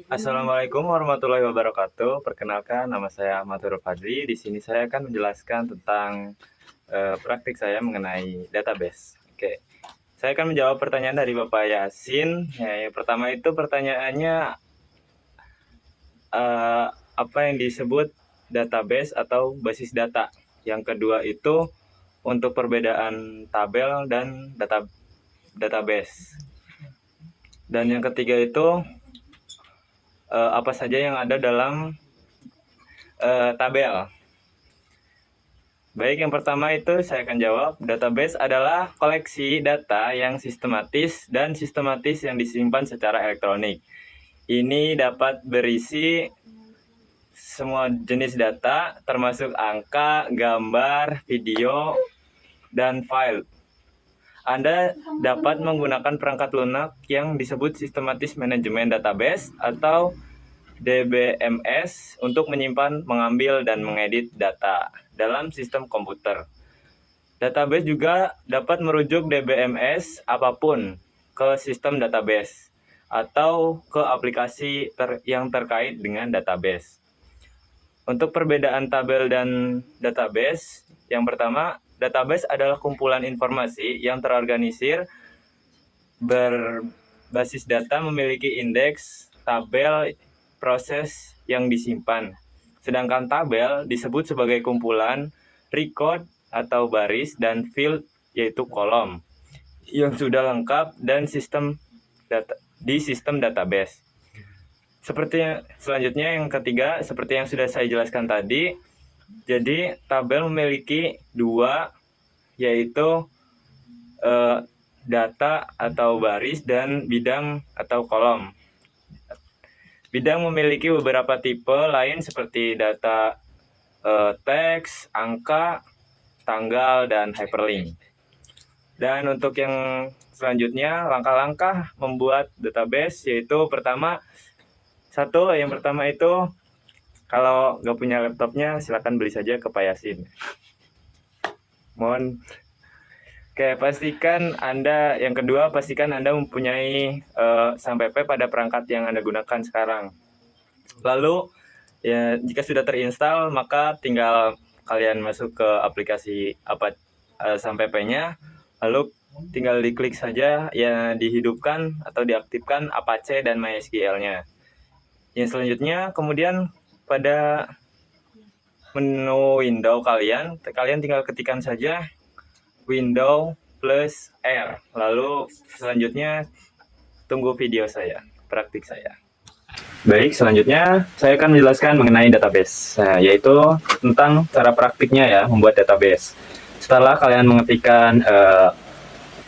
Assalamualaikum warahmatullahi wabarakatuh. Perkenalkan, nama saya Ahmad Huruf Fadli. Di sini saya akan menjelaskan tentang praktik saya mengenai database. Oke, saya akan menjawab pertanyaan dari Bapak Yasin. Ya, yang pertama itu pertanyaannya apa yang disebut database atau basis data. Yang kedua itu untuk perbedaan tabel dan database. Dan yang ketiga itu apa saja yang ada dalam tabel. Baik, yang pertama itu saya akan jawab. Database adalah koleksi data yang sistematis dan sistematis yang disimpan secara elektronik. Ini dapat berisi semua jenis data, termasuk angka, gambar, video, dan file. Anda dapat menggunakan perangkat lunak yang disebut Systematic Management Database atau DBMS untuk menyimpan, mengambil, dan mengedit data dalam sistem komputer. Database juga dapat merujuk DBMS apapun ke sistem database atau ke aplikasi yang terkait dengan database. Untuk perbedaan tabel dan database, yang pertama, database adalah kumpulan informasi yang terorganisir berbasis data memiliki indeks, tabel, proses yang disimpan. Sedangkan tabel disebut sebagai kumpulan record atau baris dan field yaitu kolom yang sudah lengkap dan di sistem database. Selanjutnya yang ketiga, seperti yang sudah saya jelaskan tadi, jadi tabel memiliki dua, yaitu data atau baris dan bidang atau kolom. Bidang memiliki beberapa tipe lain seperti data teks, angka, tanggal, dan hyperlink. Dan untuk yang selanjutnya, langkah-langkah membuat database yaitu yang pertama itu kalau nggak punya laptopnya silakan beli saja ke Pak Yasin. Mohon. Oke, yang kedua pastikan Anda mempunyai SAMPP pada perangkat yang Anda gunakan sekarang. Lalu ya jika sudah terinstall maka tinggal kalian masuk ke aplikasi SAMPP-nya, lalu tinggal diklik saja ya, dihidupkan atau diaktifkan Apache dan MySQL-nya. Yang selanjutnya kemudian pada menu window kalian tinggal ketikkan saja window plus R. Lalu selanjutnya tunggu video saya, praktik saya. Baik, selanjutnya saya akan menjelaskan mengenai database, yaitu tentang cara praktiknya ya membuat database. Setelah kalian mengetikkan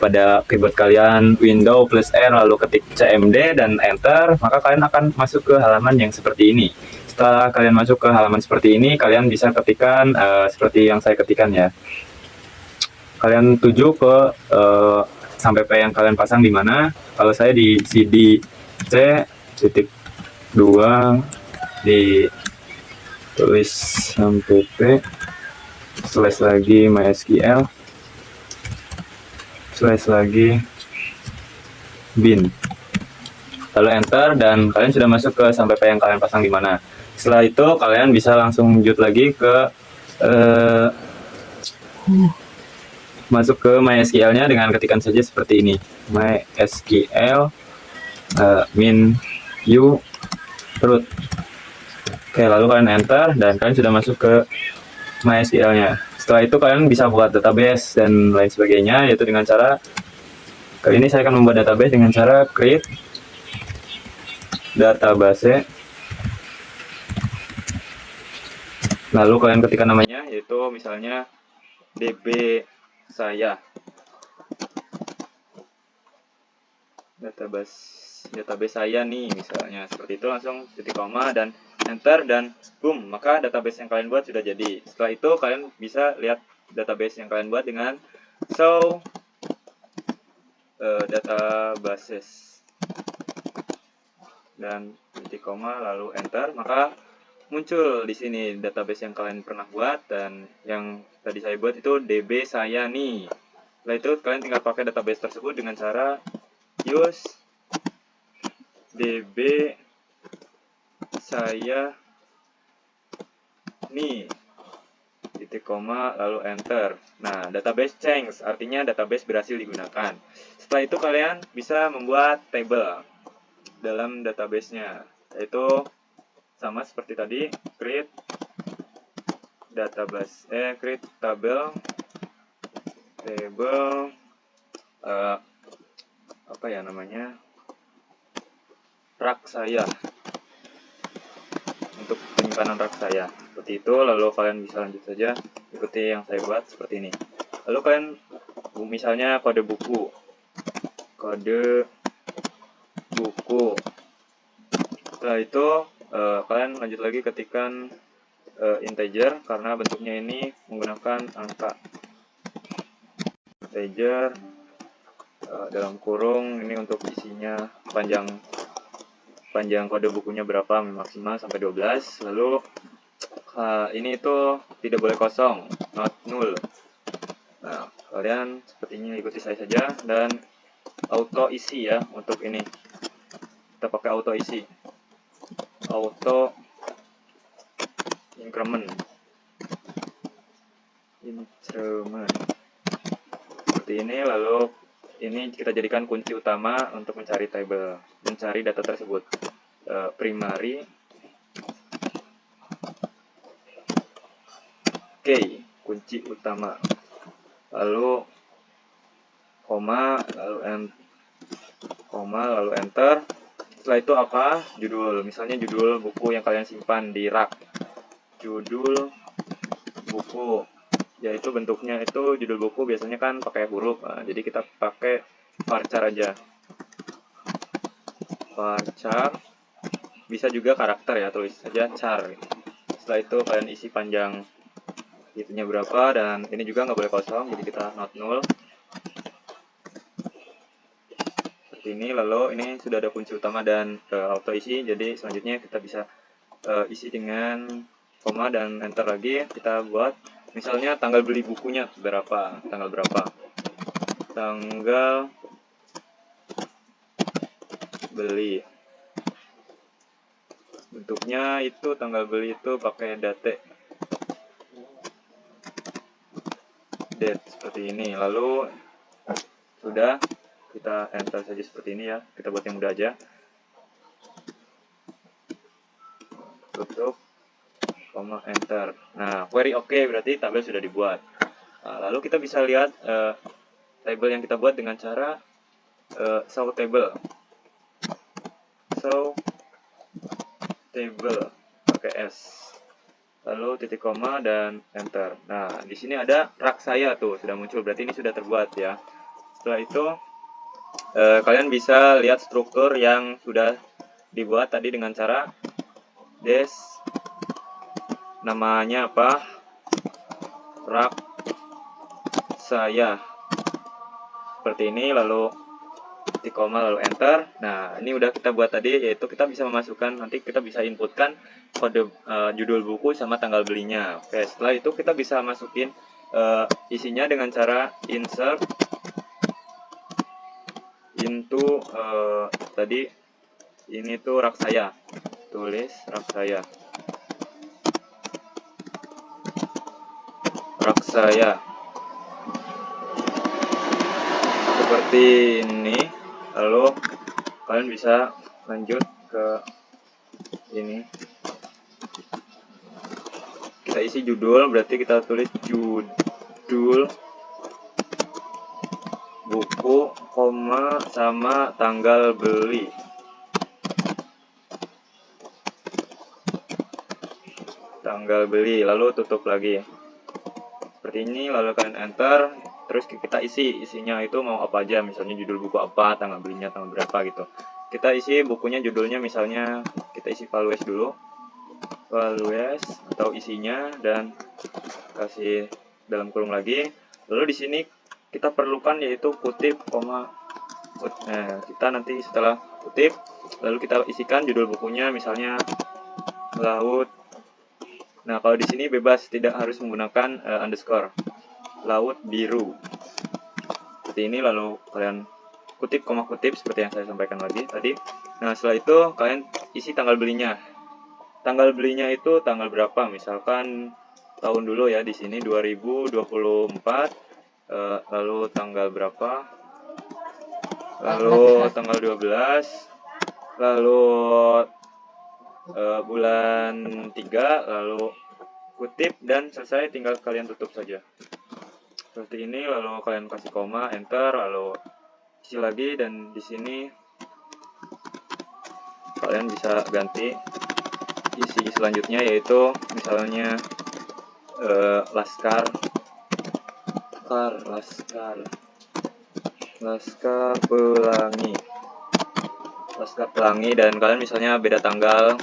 pada keyboard kalian window plus R lalu ketik cmd dan enter, maka kalian akan masuk ke halaman yang seperti ini. Setelah kalian masuk ke halaman seperti ini, kalian bisa ketikkan seperti yang saya ketikkan ya. Kalian tuju ke sampai P yang kalian pasang di mana. Kalau saya di cd c.2 ditulis sampai P slash lagi MySQL slash lagi bin, lalu enter, dan kalian sudah masuk ke sampai P yang kalian pasang di mana. Setelah itu kalian bisa langsung lanjut lagi ke masuk ke MySQL-nya dengan ketikan saja seperti ini, MySQL min u root. Oke, lalu kalian enter dan kalian sudah masuk ke MySQL-nya. Setelah itu kalian bisa buat database dan lain sebagainya, yaitu dengan cara kali ini saya akan membuat database dengan cara create database. Lalu kalian ketikkan namanya, yaitu misalnya db saya, database saya nih misalnya, seperti itu. Langsung titik koma dan enter dan boom, maka database yang kalian buat sudah jadi. Setelah itu kalian bisa lihat database yang kalian buat dengan show databases dan titik koma lalu enter, maka muncul di sini database yang kalian pernah buat, dan yang tadi saya buat itu db saya nih. Setelah itu kalian tinggal pakai database tersebut dengan cara use db saya nih, titik koma lalu enter. Nah, database change artinya database berhasil digunakan. Setelah itu kalian bisa membuat table dalam database-nya, yaitu sama seperti tadi, create database, create table apa ya namanya, rak saya, untuk penyimpanan rak saya seperti itu. Lalu kalian bisa lanjut saja ikuti yang saya buat seperti ini. Lalu kalian misalnya kode buku, setelah itu kalian lanjut lagi ketikkan integer karena bentuknya ini menggunakan angka. Integer dalam kurung ini untuk isinya panjang kode bukunya berapa, maksimal sampai 12. Lalu ini itu tidak boleh kosong, not null. Nah, kalian sepertinya ikuti saya saja dan auto isi ya. Untuk ini kita pakai auto isi, auto increment seperti ini. Lalu ini kita jadikan kunci utama untuk mencari table, mencari data tersebut. Primary key, kunci utama, lalu koma lalu enter. Setelah itu apa? Judul, misalnya judul buku yang kalian simpan di rak, judul buku, yaitu bentuknya itu judul buku biasanya kan pakai huruf. Nah, jadi kita pakai varchar aja, varchar, bisa juga karakter ya, tulis saja char. Setelah itu kalian isi panjang itunya berapa, dan ini juga nggak boleh kosong, jadi kita not null seperti ini. Lalu ini sudah ada kunci utama dan auto isi, jadi selanjutnya kita bisa isi dengan koma dan enter lagi. Kita buat misalnya tanggal beli bukunya berapa, tanggal beli, bentuknya itu tanggal beli itu pakai date seperti ini. Lalu sudah, kita enter saja seperti ini ya, kita buat yang mudah aja, tutup, koma, enter. Nah, query oke, berarti tabel sudah dibuat. Nah, lalu kita bisa lihat table yang kita buat dengan cara show table pakai S, lalu titik koma dan enter. Nah, di sini ada rak saya tuh sudah muncul, berarti ini sudah terbuat ya. Setelah itu kalian bisa lihat struktur yang sudah dibuat tadi dengan cara des, namanya apa, rak saya seperti ini, lalu titik koma lalu enter. Nah, ini udah kita buat tadi, yaitu kita bisa memasukkan, nanti kita bisa inputkan kode judul buku sama tanggal belinya. Oke, setelah itu kita bisa masukin isinya dengan cara insert into tadi ini tuh rak saya, tulis rak saya seperti ini. Lalu kalian bisa lanjut ke ini, kita isi judul, berarti kita tulis judul buku, koma, sama tanggal beli. Lalu tutup lagi seperti ini, lalu kalian enter. Terus kita isinya itu mau apa aja, misalnya judul buku apa, tanggal belinya tanggal berapa gitu. Kita isi bukunya, judulnya misalnya kita isi values dulu, values atau isinya, dan kasih dalam kurung lagi. Lalu di sini kita perlukan yaitu kutip, koma. Nah, kita nanti setelah kutip, lalu kita isikan judul bukunya, misalnya laut. Nah, kalau di sini bebas, tidak harus menggunakan underscore, laut biru seperti ini. Lalu kalian kutip, koma kutip seperti yang saya sampaikan lagi tadi. Nah, setelah itu kalian isi tanggal belinya. tanggal belinya itu tanggal berapa, misalkan tahun dulu ya, di sini 2024, lalu tanggal berapa, lalu tanggal 12, lalu bulan 3, lalu kutip dan selesai, tinggal kalian tutup saja seperti ini. Lalu kalian kasih koma, enter, lalu isi lagi, dan di sini kalian bisa ganti isi selanjutnya, yaitu misalnya laskar pelangi, dan kalian misalnya beda tanggal,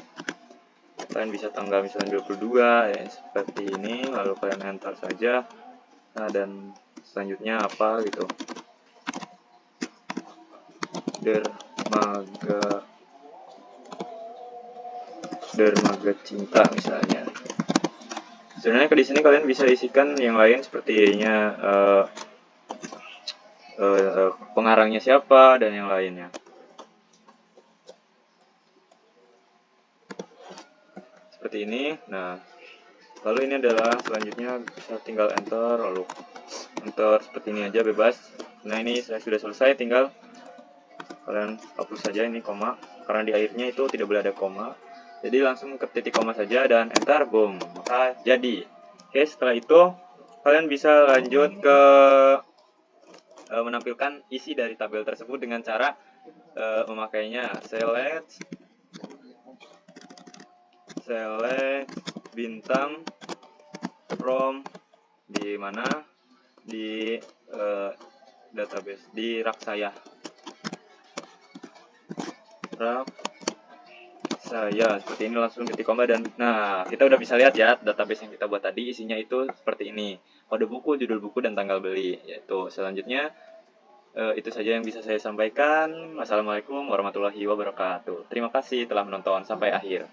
kalian bisa tanggal misalnya 22 ya, seperti ini, lalu kalian enter saja. Nah, dan selanjutnya apa gitu, dermaga cinta misalnya. Sebenarnya di sini kalian bisa isikan yang lain sepertinya pengarangnya siapa dan yang lainnya. Seperti ini. Nah, lalu ini adalah selanjutnya, bisa tinggal enter, lalu enter seperti ini aja, bebas. Nah, ini saya sudah selesai, tinggal kalian hapus saja ini koma, karena di akhirnya itu tidak boleh ada koma. Jadi langsung ke titik koma saja dan enter, boom, maka jadi. Oke, setelah itu kalian bisa lanjut ke menampilkan isi dari tabel tersebut dengan cara memakainya select bintang from di mana, di database di rak saya seperti ini, langsung titik koma. Dan nah, kita udah bisa lihat ya database yang kita buat tadi, isinya itu seperti ini, kode buku, judul buku, dan tanggal beli. Yaitu selanjutnya itu saja yang bisa saya sampaikan. Wassalamualaikum warahmatullahi wabarakatuh. Terima kasih telah menonton sampai akhir.